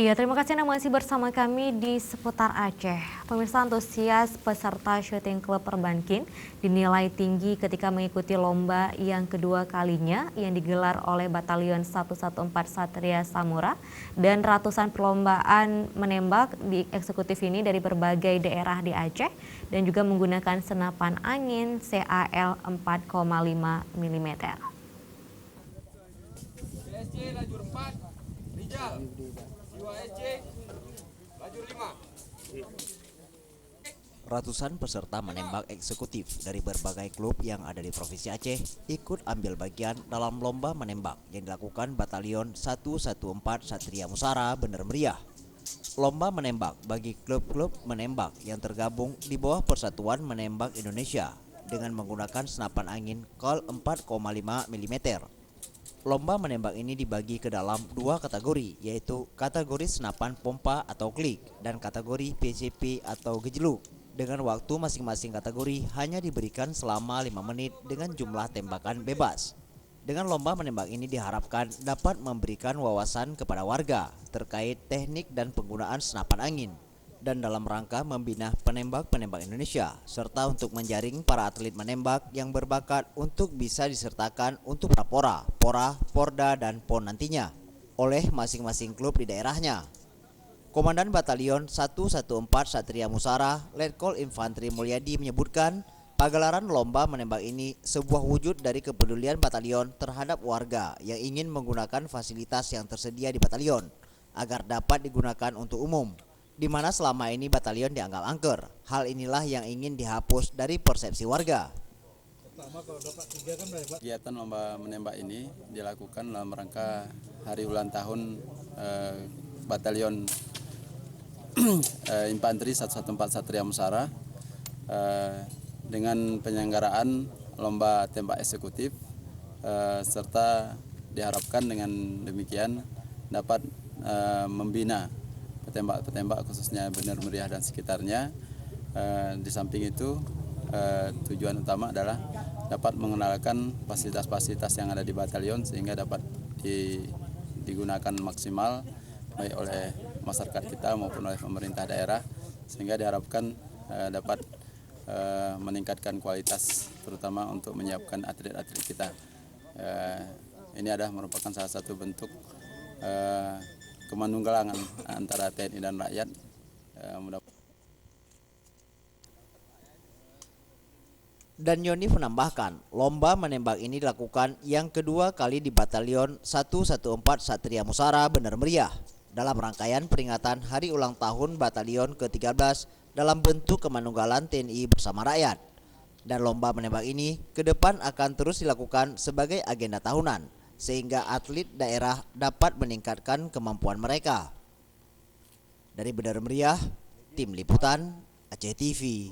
Iya, terima kasih Anda masih bersama kami di seputar Aceh. Pemirsa, antusias peserta syuting klub Perbankin dinilai tinggi ketika mengikuti lomba yang kedua kalinya yang digelar oleh Batalion 114 Satria Samura, dan ratusan perlombaan menembak di eksekutif ini dari berbagai daerah di Aceh dan juga menggunakan senapan angin CAL 4,5 mm. SC lajur 4, Rijal, jiwa SC lajur 5. Ratusan peserta menembak eksekutif dari berbagai klub yang ada di Provinsi Aceh ikut ambil bagian dalam lomba menembak yang dilakukan Batalion 114 Satria Musara Bener Meriah. Lomba menembak bagi klub-klub menembak yang tergabung di bawah Persatuan Menembak Indonesia dengan menggunakan senapan angin CAL 4,5 mm. Lomba menembak ini dibagi ke dalam dua kategori, yaitu kategori senapan pompa atau klik dan kategori PCP atau gejeluk. Dengan waktu masing-masing kategori hanya diberikan selama 5 menit dengan jumlah tembakan bebas. Dengan lomba menembak ini diharapkan dapat memberikan wawasan kepada warga terkait teknik dan penggunaan senapan angin, dan dalam rangka membina penembak-penembak Indonesia, serta untuk menjaring para atlet menembak yang berbakat untuk bisa disertakan untuk Rapora, Pora, Porda, dan PON nantinya oleh masing-masing klub di daerahnya. Komandan Batalion 114 Satria Musara, Letkol Infantri Mulyadi menyebutkan, pagelaran lomba menembak ini sebuah wujud dari kepedulian batalion terhadap warga yang ingin menggunakan fasilitas yang tersedia di batalion agar dapat digunakan untuk umum, di mana selama ini batalion dianggap angker. Hal inilah yang ingin dihapus dari persepsi warga. Kegiatan lomba menembak ini dilakukan dalam rangka hari ulang tahun Batalion Infanteri 114 Satria Musara dengan penyelenggaraan lomba tembak eksekutif, serta diharapkan dengan demikian dapat membina petembak-petembak khususnya Bener Meriah dan sekitarnya. Di samping itu tujuan utama adalah dapat mengenalkan fasilitas-fasilitas yang ada di batalion sehingga dapat digunakan maksimal baik oleh masyarakat kita maupun oleh pemerintah daerah, sehingga diharapkan dapat meningkatkan kualitas terutama untuk menyiapkan atlet-atlet kita. Ini adalah merupakan salah satu bentuk kemanunggalangan antara TNI dan rakyat. Dan Yoni menambahkan, lomba menembak ini dilakukan yang kedua kali di Batalion 114 Satria Musara Bener Meriah dalam rangkaian peringatan hari ulang tahun Batalion ke-13 dalam bentuk kemanunggalan TNI bersama rakyat. Dan lomba menembak ini ke depan akan terus dilakukan sebagai agenda tahunan, sehingga atlet daerah dapat meningkatkan kemampuan mereka. Dari Bener Meriah, Tim Liputan Aceh TV.